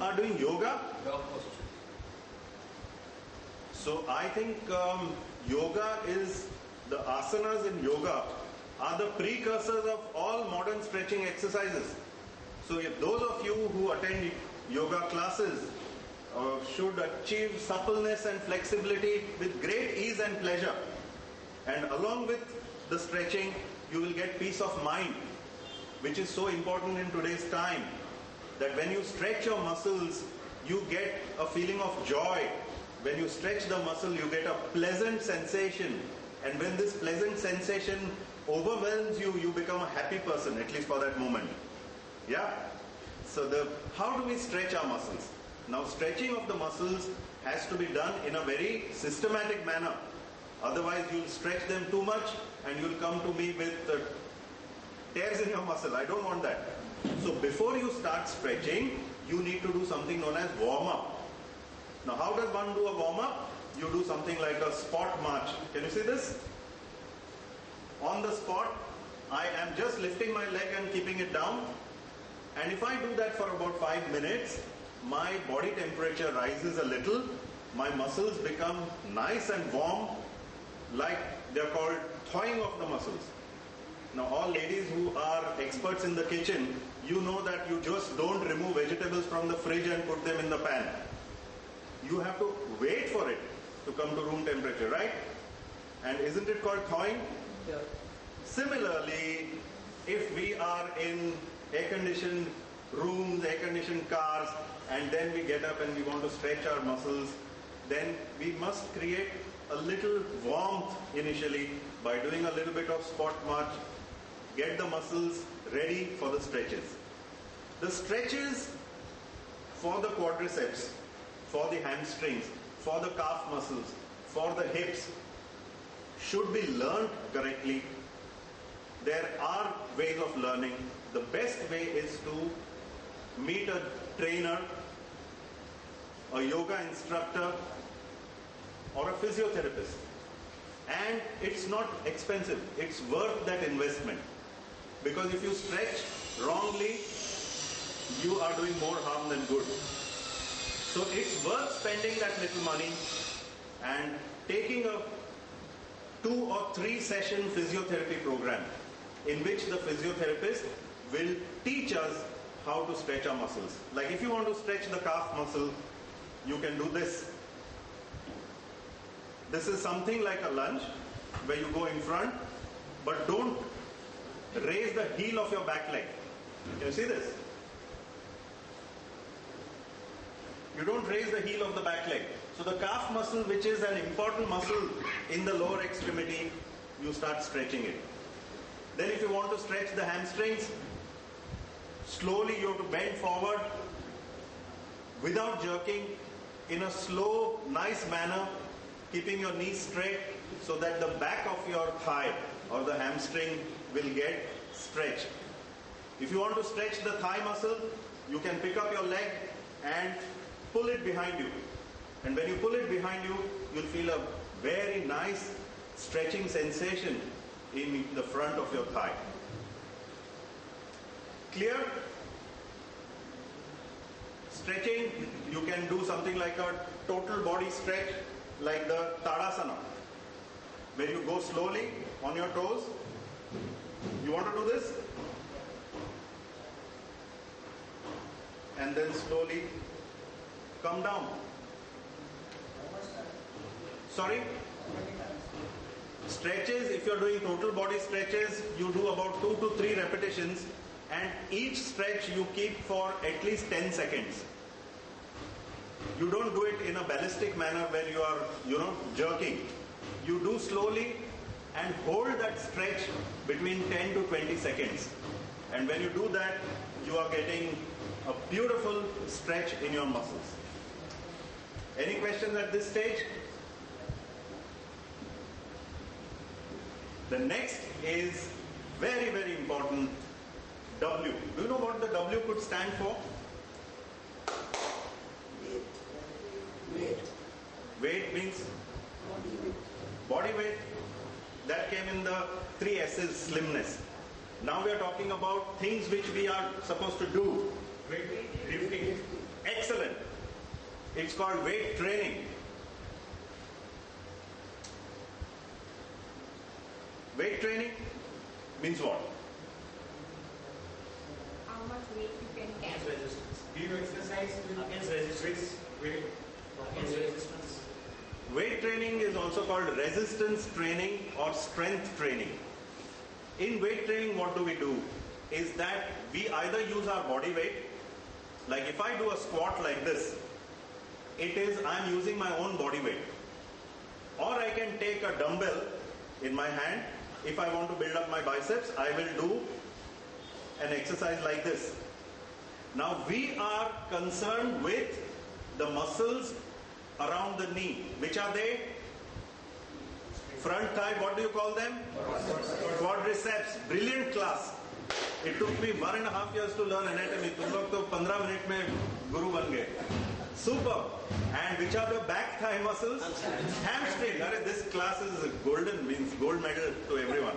are doing yoga? So I think yoga is, the asanas in yoga are the precursors of all modern stretching exercises. So if those of you who attend yoga classes should achieve suppleness and flexibility with great ease and pleasure. And along with the stretching, you will get peace of mind, which is so important in today's time, that when you stretch your muscles, you get a feeling of joy. When you stretch the muscle, you get a pleasant sensation. And when this pleasant sensation overwhelms you, you become a happy person, at least for that moment. Yeah? So how do we stretch our muscles? Now, stretching of the muscles has to be done in a very systematic manner. Otherwise, you'll stretch them too much and you'll come to me with tears in your muscle. I don't want that. So before you start stretching, you need to do something known as warm-up. Now, how does one do a warm-up? You do something like a spot march. Can you see this? On the spot, I am just lifting my leg and keeping it down. And if I do that for about 5 minutes, my body temperature rises a little, my muscles become nice and warm, like they're called thawing of the muscles. Now, all ladies who are experts in the kitchen, you know that you just don't remove vegetables from the fridge and put them in the pan. You have to wait for it to come to room temperature, right? And isn't it called thawing? Yeah. Similarly, if we are in air-conditioned rooms, air-conditioned cars, and then we get up and we want to stretch our muscles, then we must create a little warmth initially by doing a little bit of spot march, get the muscles ready for the stretches. The stretches for the quadriceps, for the hamstrings, for the calf muscles, for the hips should be learned correctly. There are ways of learning. The best way is to meet a trainer, a yoga instructor, or a physiotherapist. And it's not expensive. It's worth that investment. Because if you stretch wrongly, you are doing more harm than good. So it's worth spending that little money and taking a 2 or 3 session physiotherapy program in which the physiotherapist will teach us how to stretch our muscles. Like if you want to stretch the calf muscle, you can do this. This is something like a lunge where you go in front, but don't raise the heel of your back leg. Can you see this? You don't raise the heel of the back leg. So the calf muscle, which is an important muscle in the lower extremity, you start stretching it. Then if you want to stretch the hamstrings, slowly you have to bend forward without jerking, in a slow, nice manner, keeping your knees straight so that the back of your thigh or the hamstring will get stretched. If you want to stretch the thigh muscle, you can pick up your leg and pull it behind you. And when you pull it behind you, you'll feel a very nice stretching sensation in the front of your thigh. Clear? Stretching, you can do something like a total body stretch, like the Tadasana, where you go slowly on your toes. You want to do this? And then slowly come down. Sorry? Stretches, if you're doing total body stretches, you do about 2 to 3 repetitions, and each stretch you keep for at least 10 seconds. You don't do it in a ballistic manner where you are, jerking. You do slowly and hold that stretch between 10 to 20 seconds. And when you do that, you are getting a beautiful stretch in your muscles. Any questions at this stage? The next is very, very important, W. Do you know what the W could stand for? Weight. Weight means body weight. That came in the 3 S's, slimness. Now we are talking about things which we are supposed to do. Lifting. Excellent. It's called weight training. Weight training means what? How much weight you can Against carry. resistance. Do you exercise Against resistance. weight? Against resistance. Weight training is also called resistance training or strength training. In weight training, what do we do? Is that we either use our body weight, like if I do a squat like this, it is I'm using my own body weight. Or I can take a dumbbell in my hand. If I want to build up my biceps, I will do an exercise like this. Now we are concerned with the muscles around the knee. Which are they? Front thigh, what do you call them? Quadriceps. Brilliant class. It took me 1.5 years to learn anatomy. तुम लोग तो 15 minute में गुरु बन गए. Super. And which are the back thigh muscles? Hamstring. Arre, this class is golden, means gold medal to everyone.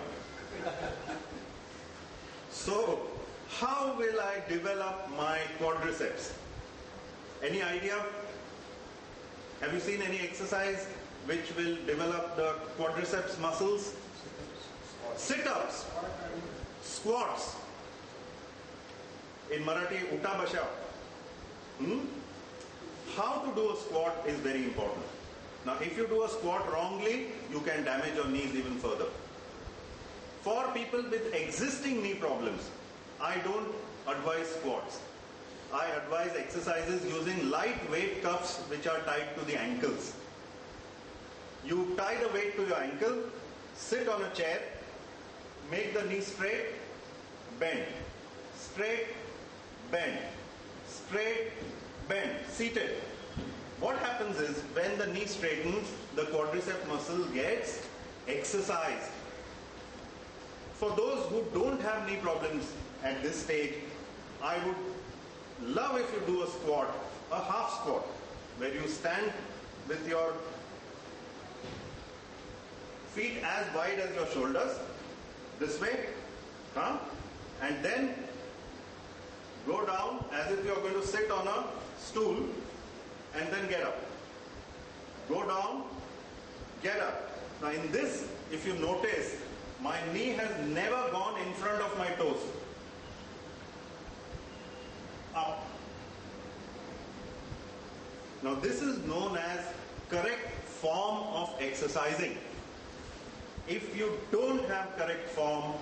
So, how will I develop my quadriceps? Any idea? Have you seen any exercise which will develop the quadriceps muscles? Sit-ups, squats. In Marathi, uta basha. How to do a squat is very important. Now, if you do a squat wrongly, you can damage your knees even further. For people with existing knee problems, I don't advise squats. I advise exercises using lightweight cuffs which are tied to the ankles. You tie the weight to your ankle, sit on a chair, make the knee straight, bend, straight, bend, straight, bend, seated. What happens is when the knee straightens, the quadricep muscle gets exercised. For those who don't have knee problems at this stage, I would love if you do a squat, a half squat, where you stand with your feet as wide as your shoulders, this way, and then go down as if you are going to sit on a stool and then get up. Go down, get up. Now in this, if you notice, my knee has never gone in front of my toes. Up. Now this is known as correct form of exercising. If you don't have correct form,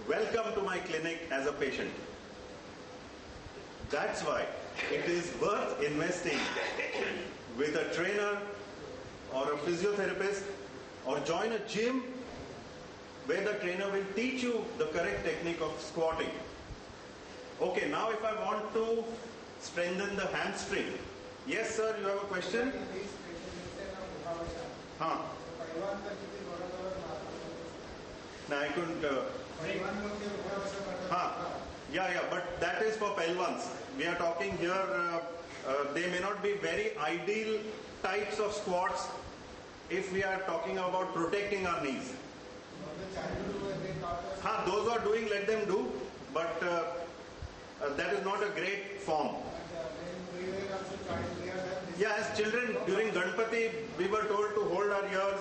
welcome to my clinic as a patient. That's why it is worth investing with a trainer or a physiotherapist, or join a gym where the trainer will teach you the correct technique of squatting. Okay, now if I want to strengthen the hamstring. Yes, sir, you have a question? Huh? No, I couldn't. Yeah, but that is for pelvans. We are talking here, they may not be very ideal types of squats if we are talking about protecting our knees. Those who are doing, let them do, but that is not a great form. Yeah, as children, during Ganpati, we were told to hold our ears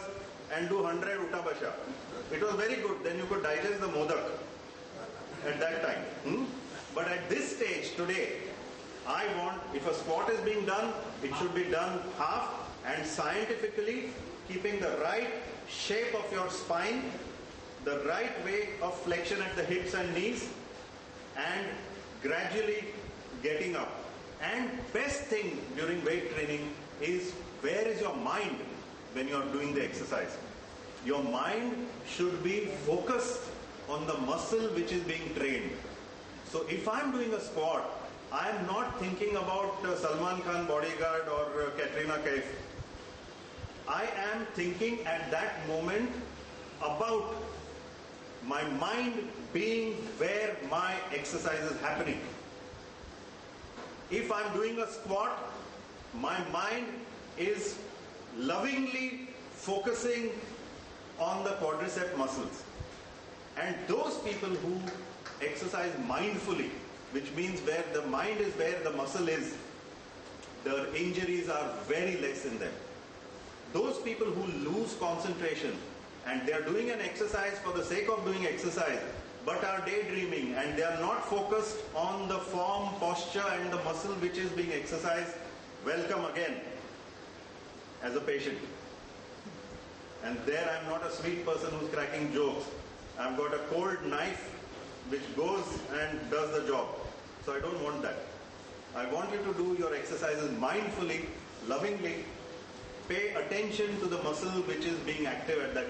and do 100 Uta Basha. It was very good. Then you could digest the modak at that time. But at this stage, today, I want, if a squat is being done, it should be done half and scientifically, keeping the right shape of your spine, the right way of flexion at the hips and knees, and gradually getting up. And best thing during weight training is, where is your mind when you are doing the exercise? Your mind should be focused on the muscle which is being trained. So if I am doing a squat, I am not thinking about Salman Khan bodyguard or Katrina Kaif. I am thinking at that moment about my mind being where my exercise is happening. If I am doing a squat, my mind is lovingly focusing on the quadricep muscles. And those people who exercise mindfully, which means where the mind is where the muscle is, the injuries are very less in them. Those people who lose concentration and they are doing an exercise for the sake of doing exercise, but are daydreaming and they are not focused on the form, posture and the muscle which is being exercised, welcome again as a patient. And there I am not a sweet person who's cracking jokes. I've got a cold knife which goes and does the job. So I don't want that. I want you to do your exercises mindfully, lovingly. Pay attention to the muscle which is being active at that.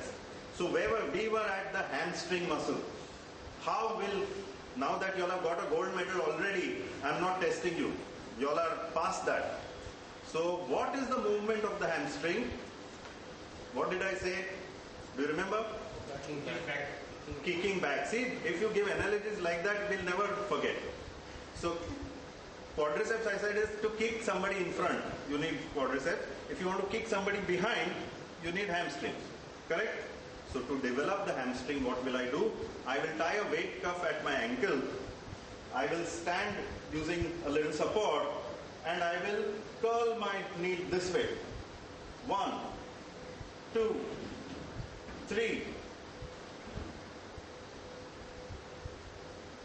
So wherever we were at the hamstring muscle, how will, now that you all have got a gold medal already, I'm not testing you. You all are past that. So what is the movement of the hamstring? What did I say? Do you remember? Kicking back. Kicking back. See, if you give analogies like that, we'll never forget. So quadriceps, I said, is to kick somebody in front. You need quadriceps. If you want to kick somebody behind, you need hamstrings. Correct? So to develop the hamstring, what will I do? I will tie a weight cuff at my ankle. I will stand using a little support and I will curl my knee this way. 1, 2, 3.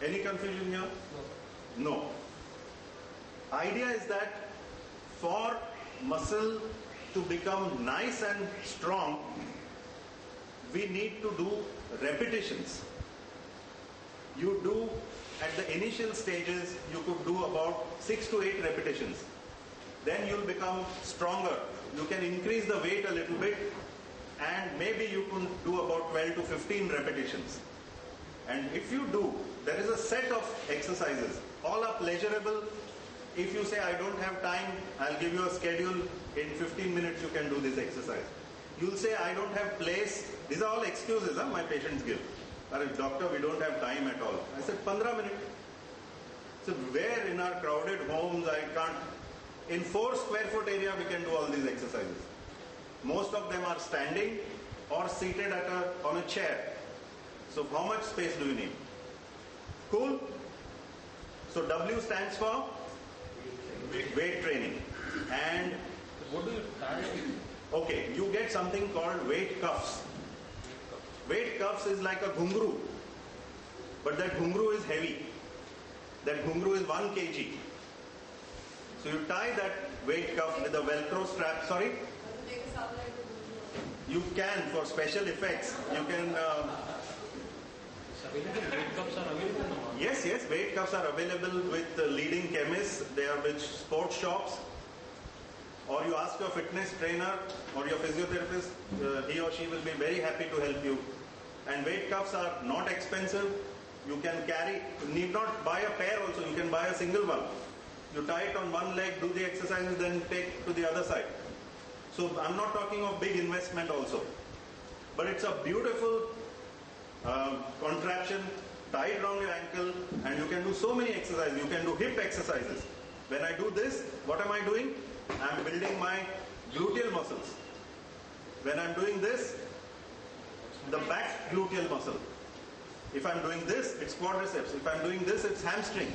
Any confusion here? No. Idea is that for muscle to become nice and strong, we need to do repetitions. You do, at the initial stages, you could do about 6 to 8 repetitions. Then you'll become stronger. You can increase the weight a little bit and maybe you can do about 12 to 15 repetitions. And if you do, there is a set of exercises. All are pleasurable. If you say, I don't have time, I'll give you a schedule. In 15 minutes, you can do this exercise. You'll say, I don't have place. These are all excuses my patients give. Doctor, we don't have time at all. I said, 15 minutes. So where in our crowded homes, I can't. In 4 square foot area, we can do all these exercises. Most of them are standing or seated on a chair. So how much space do you need? Cool? So W stands for weight training. And What do you tie? okay, you get something called weight cuffs. Weight cuffs is like a ghungru, but that ghungru is heavy. That ghungru is 1 kg. So you tie that weight cuff with a velcro strap. Sorry? You can, for special effects, you can... Weight cups are available now. Yes, weight cuffs are available with leading chemists. They are with sports shops. Or you ask your fitness trainer or your physiotherapist, he or she will be very happy to help you. And weight cuffs are not expensive. You can carry, you need not buy a pair also, you can buy a single one. You tie it on one leg, do the exercises, then take to the other side. So I'm not talking of big investment also. But it's a beautiful contraption, tied around your ankle, and you can do so many exercises. You can do hip exercises. When I do this, what am I doing? I'm building my gluteal muscles. When I'm doing this, the back gluteal muscle. If I'm doing this, it's quadriceps. If I'm doing this, it's hamstring.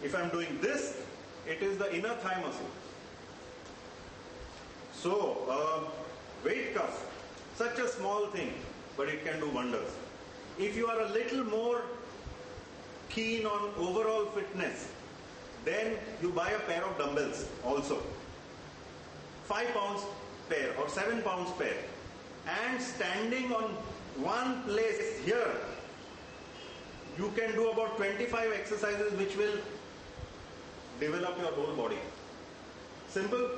If I'm doing this, it is the inner thigh muscle. So, weight cuff, such a small thing, but it can do wonders. If you are a little more keen on overall fitness, then you buy a pair of dumbbells also. 5 pounds pair or 7 pounds pair. And standing on one place here, you can do about 25 exercises which will develop your whole body. Simple.